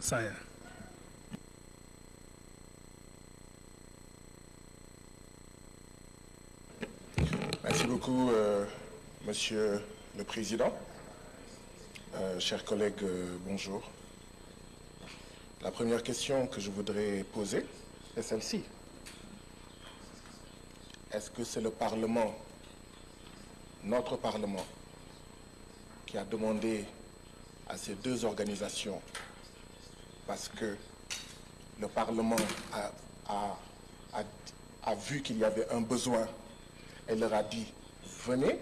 Saya. Merci beaucoup, Monsieur le Président. Chers collègues, bonjour. La première question que je voudrais poser est celle-ci. Est-ce que c'est le Parlement, notre Parlement, qui a demandé à ces deux organisations, parce que le Parlement a vu qu'il y avait un besoin, elle leur a dit, venez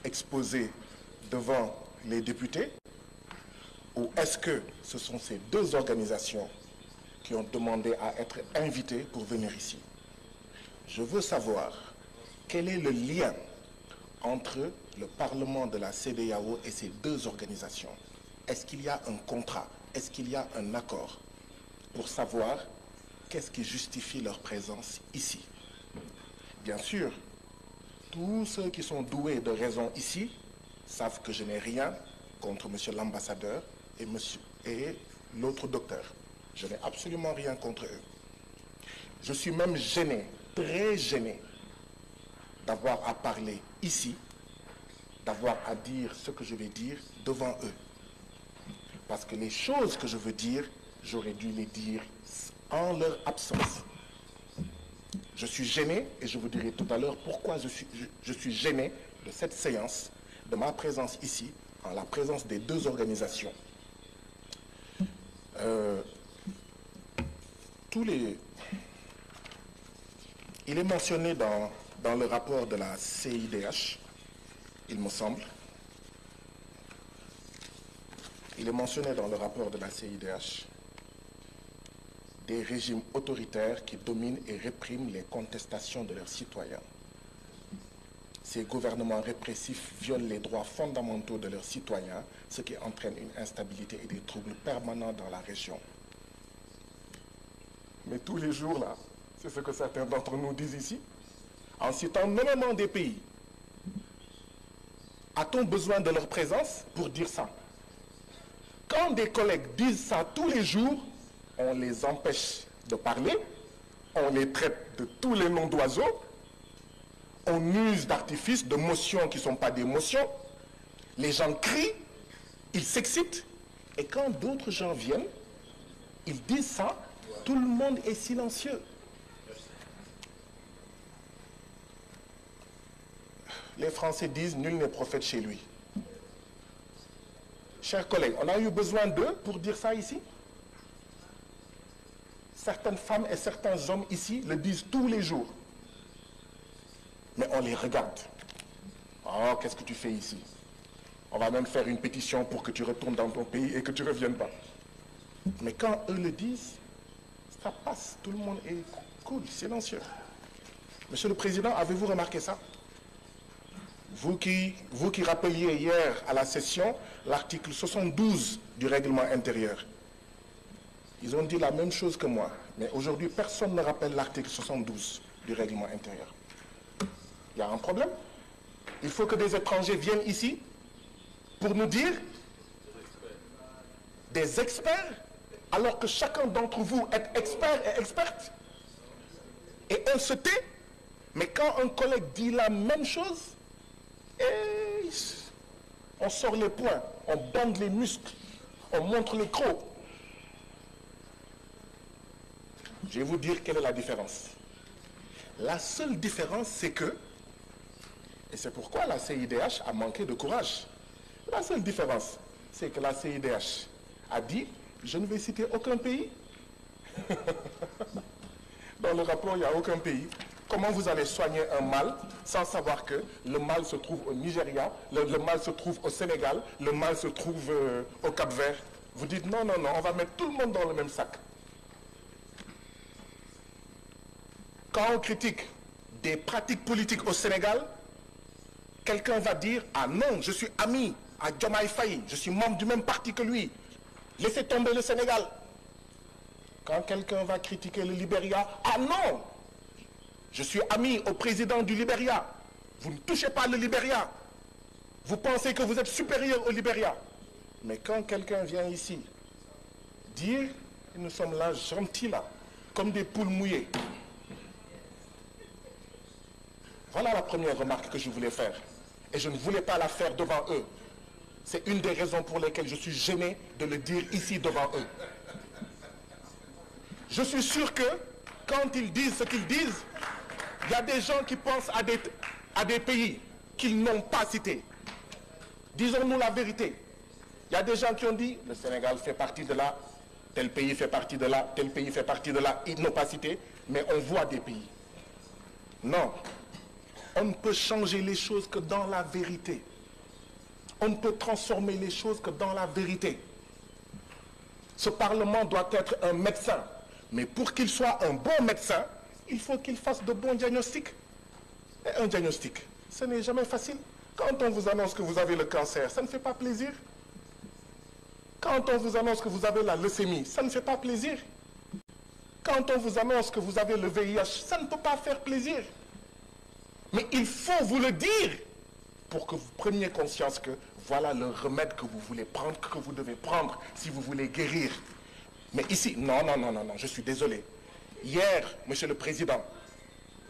exposer devant les députés, ou est-ce que ce sont ces deux organisations qui ont demandé à être invitées pour venir ici? Je veux savoir quel est le lien entre le Parlement de la CEDEAO et ces deux organisations. Est-ce qu'il y a un contrat? Est-ce qu'il y a un accord pour savoir qu'est-ce qui justifie leur présence ici? Bien sûr, tous ceux qui sont doués de raison ici savent que je n'ai rien contre monsieur l'ambassadeur et l'autre docteur. Je n'ai absolument rien contre eux. Je suis même gêné, très gêné, d'avoir à parler ici, d'avoir à dire ce que je vais dire devant eux. Parce que les choses que je veux dire, j'aurais dû les dire en leur absence. Je suis gêné, et je vous dirai tout à l'heure pourquoi je suis gêné de cette séance, de ma présence ici, en la présence des deux organisations. Il est mentionné dans le rapport de la CIDH, il me semble. Il est mentionné dans le rapport de la CIDH des régimes autoritaires qui dominent et répriment les contestations de leurs citoyens. Ces gouvernements répressifs violent les droits fondamentaux de leurs citoyens, ce qui entraîne une instabilité et des troubles permanents dans la région. Mais tous les jours, là, c'est ce que certains d'entre nous disent ici, en citant nommément des pays. A-t-on besoin de leur présence pour dire ça? Quand des collègues disent ça tous les jours, on les empêche de parler, on les traite de tous les noms d'oiseaux, on use d'artifices, de motions qui ne sont pas des motions, les gens crient, ils s'excitent, et quand d'autres gens viennent, ils disent ça, tout le monde est silencieux. Les Français disent « nul n'est prophète chez lui ». Chers collègues, on a eu besoin d'eux pour dire ça ici? Certaines femmes et certains hommes ici le disent tous les jours. Mais on les regarde. Oh, qu'est-ce que tu fais ici? On va même faire une pétition pour que tu retournes dans ton pays et que tu ne reviennes pas. Mais quand eux le disent, ça passe. Tout le monde est cool, silencieux. Monsieur le Président, avez-vous remarqué ça? Vous qui rappeliez hier à la session l'article 72 du règlement intérieur. Ils ont dit la même chose que moi, mais aujourd'hui, personne ne rappelle l'article 72 du règlement intérieur. Il y a un problème. Il faut que des étrangers viennent ici pour nous dire des experts, alors que chacun d'entre vous est expert et experte. Et on se tait, mais quand un collègue dit la même chose, on sort les poings, on bande les muscles, on montre les crocs. Je vais vous dire quelle est la différence. La seule différence, c'est que, et c'est pourquoi la CIDH a manqué de courage, la seule différence, c'est que la CIDH a dit, je ne vais citer aucun pays. Dans le rapport, il n'y a aucun pays. Comment vous allez soigner un mal sans savoir que le mal se trouve au Nigeria, le mal se trouve au Sénégal, le mal se trouve au Cap-Vert? Vous dites non, non, non, on va mettre tout le monde dans le même sac. Quand on critique des pratiques politiques au Sénégal, quelqu'un va dire « Ah non, je suis ami à Diomaye Faye, je suis membre du même parti que lui. Laissez tomber le Sénégal. » Quand quelqu'un va critiquer le Libéria, « Ah non, je suis ami au président du Libéria. Vous ne touchez pas le Libéria. Vous pensez que vous êtes supérieur au Libéria. » Mais quand quelqu'un vient ici dire, et nous sommes là, gentils là, comme des poules mouillées. Voilà la première remarque que je voulais faire. Et je ne voulais pas la faire devant eux. C'est une des raisons pour lesquelles je suis gêné de le dire ici devant eux. Je suis sûr que quand ils disent ce qu'ils disent, il y a des gens qui pensent à des pays qu'ils n'ont pas cités. Disons-nous la vérité. Il y a des gens qui ont dit, le Sénégal fait partie de là, tel pays fait partie de là, tel pays fait partie de là. Ils n'ont pas cité, mais on voit des pays. Non. On ne peut changer les choses que dans la vérité. On ne peut transformer les choses que dans la vérité. Ce Parlement doit être un médecin. Mais pour qu'il soit un bon médecin, il faut qu'il fasse de bons diagnostics. Et un diagnostic, ce n'est jamais facile. Quand on vous annonce que vous avez le cancer, ça ne fait pas plaisir. Quand on vous annonce que vous avez la leucémie, ça ne fait pas plaisir. Quand on vous annonce que vous avez le VIH, ça ne peut pas faire plaisir. Mais il faut vous le dire pour que vous preniez conscience que voilà le remède que vous voulez prendre, que vous devez prendre si vous voulez guérir. Mais ici, non, je suis désolé. Hier, Monsieur le Président,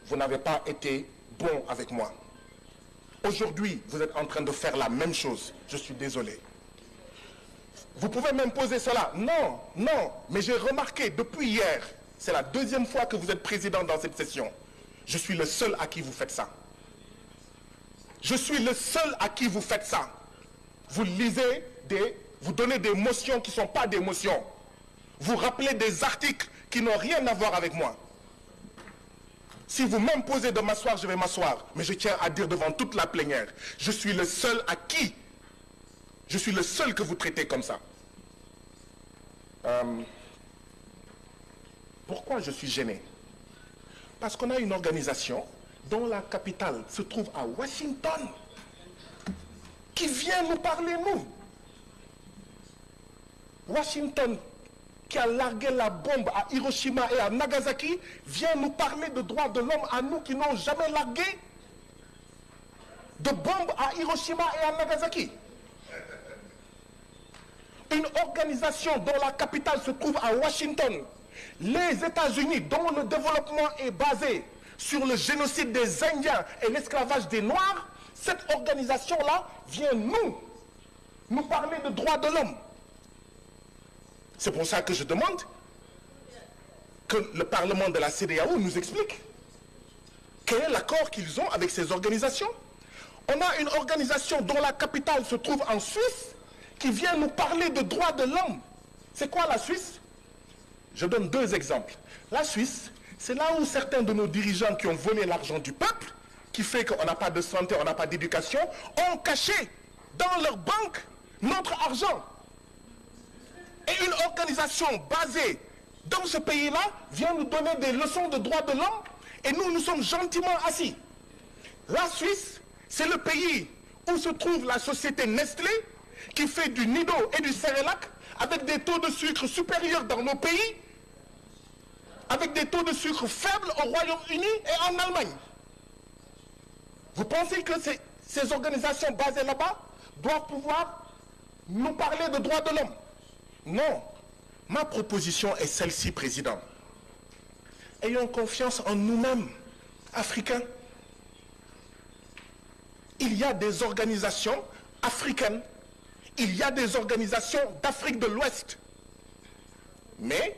vous n'avez pas été bon avec moi. Aujourd'hui, vous êtes en train de faire la même chose. Je suis désolé. Vous pouvez m'imposer cela. Non, mais j'ai remarqué depuis hier, c'est la deuxième fois que vous êtes président dans cette session. Je suis le seul à qui vous faites ça. Je suis le seul à qui vous faites ça. Vous lisez vous donnez des motions qui ne sont pas des motions. Vous rappelez des articles qui n'ont rien à voir avec moi. Si vous m'imposez de m'asseoir, je vais m'asseoir. Mais je tiens à dire devant toute la plénière, je suis le seul à qui, je suis le seul que vous traitez comme ça. Pourquoi je suis gêné? Parce qu'on a une organisation dont la capitale se trouve à Washington, qui vient nous parler, nous. Washington, qui a largué la bombe à Hiroshima et à Nagasaki, vient nous parler de droits de l'homme à nous qui n'ont jamais largué de bombes à Hiroshima et à Nagasaki. Une organisation dont la capitale se trouve à Washington, les États-Unis, dont le développement est basé sur le génocide des Indiens et l'esclavage des Noirs, cette organisation-là vient nous parler de droits de l'homme. C'est pour ça que je demande que le Parlement de la CEDEAO nous explique quel est l'accord qu'ils ont avec ces organisations. On a une organisation dont la capitale se trouve en Suisse qui vient nous parler de droits de l'homme. C'est quoi la Suisse? Je donne deux exemples. La Suisse, c'est là où certains de nos dirigeants qui ont volé l'argent du peuple, qui fait qu'on n'a pas de santé, on n'a pas d'éducation, ont caché dans leur banque notre argent. Et une organisation basée dans ce pays-là vient nous donner des leçons de droits de l'homme et nous sommes gentiment assis. La Suisse, c'est le pays où se trouve la société Nestlé qui fait du Nido et du Cerelac avec des taux de sucre supérieurs dans nos pays, avec des taux de sucre faibles au Royaume-Uni et en Allemagne. Vous pensez que ces organisations basées là-bas doivent pouvoir nous parler de droits de l'homme? Non. Ma proposition est celle-ci, Président. Ayons confiance en nous-mêmes, Africains. Il y a des organisations africaines. Il y a des organisations d'Afrique de l'Ouest. Mais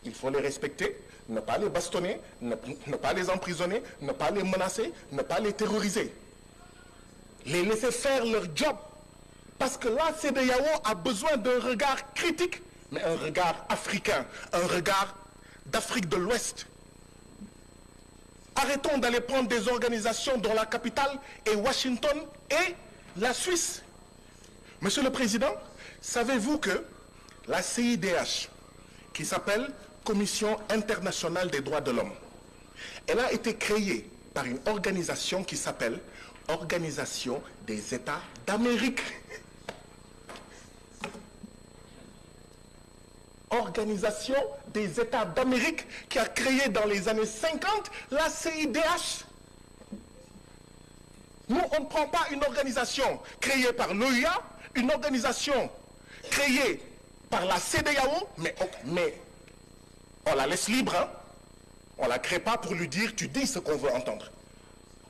il faut les respecter, ne pas les bastonner, ne pas les emprisonner, ne pas les menacer, ne pas les terroriser. Les laisser faire leur job. Parce que la CEDEAO a besoin d'un regard critique, mais un regard africain, un regard d'Afrique de l'Ouest. Arrêtons d'aller prendre des organisations dont la capitale est Washington et la Suisse. Monsieur le Président, savez-vous que la CIDH, qui s'appelle Commission internationale des droits de l'homme, elle a été créée par une organisation qui s'appelle Organisation des États d'Amérique. Organisation des États d'Amérique qui a créé dans les années 50 la CIDH. Nous, on ne prend pas une organisation créée par l'OUA, une organisation créée par la CEDEAO, mais on la laisse libre, hein? On ne la crée pas pour lui dire, tu dis ce qu'on veut entendre.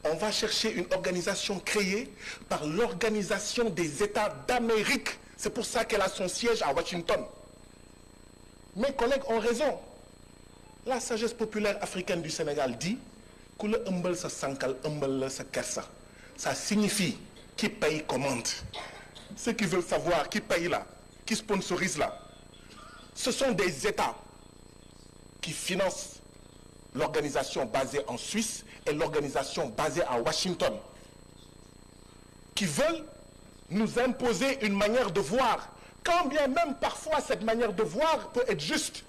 On va chercher une organisation créée par l'Organisation des États d'Amérique. C'est pour ça qu'elle a son siège à Washington. Mes collègues ont raison. La sagesse populaire africaine du Sénégal dit que le umbel sa sankal, umbel sa kersa. Ça signifie qui paye commande. Ceux qui veulent savoir qui paye là, qui sponsorise là, ce sont des États qui financent l'organisation basée en Suisse et l'organisation basée à Washington, qui veulent nous imposer une manière de voir, quand bien même parfois cette manière de voir peut être juste.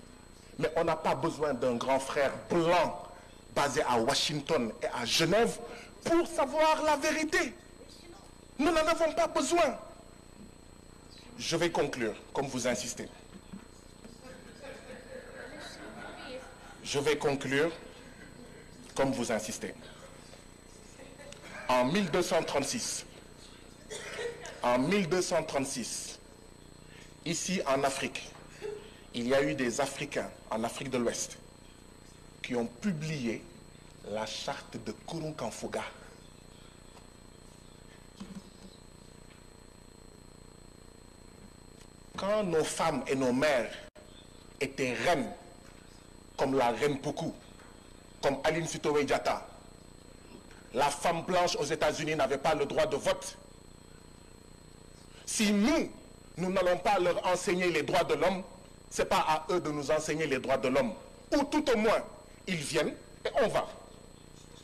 Mais on n'a pas besoin d'un grand frère blanc basé à Washington et à Genève pour savoir la vérité. Nous n'en avons pas besoin. Je vais conclure, comme vous insistez. Je vais conclure, comme vous insistez. En 1236, ici en Afrique, il y a eu des Africains en Afrique de l'Ouest qui ont publié la charte de Kurunkanfuga. Quand nos femmes et nos mères étaient reines, comme la reine Poukou, comme Aline Sitoé Diatta, la femme blanche aux États-Unis n'avait pas le droit de vote. Si nous n'allons pas leur enseigner les droits de l'homme, ce n'est pas à eux de nous enseigner les droits de l'homme. Ou tout au moins, ils viennent et on va.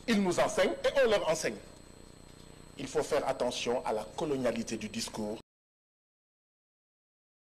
Ils nous enseignent et on leur enseigne. Il faut faire attention à la colonialité du discours.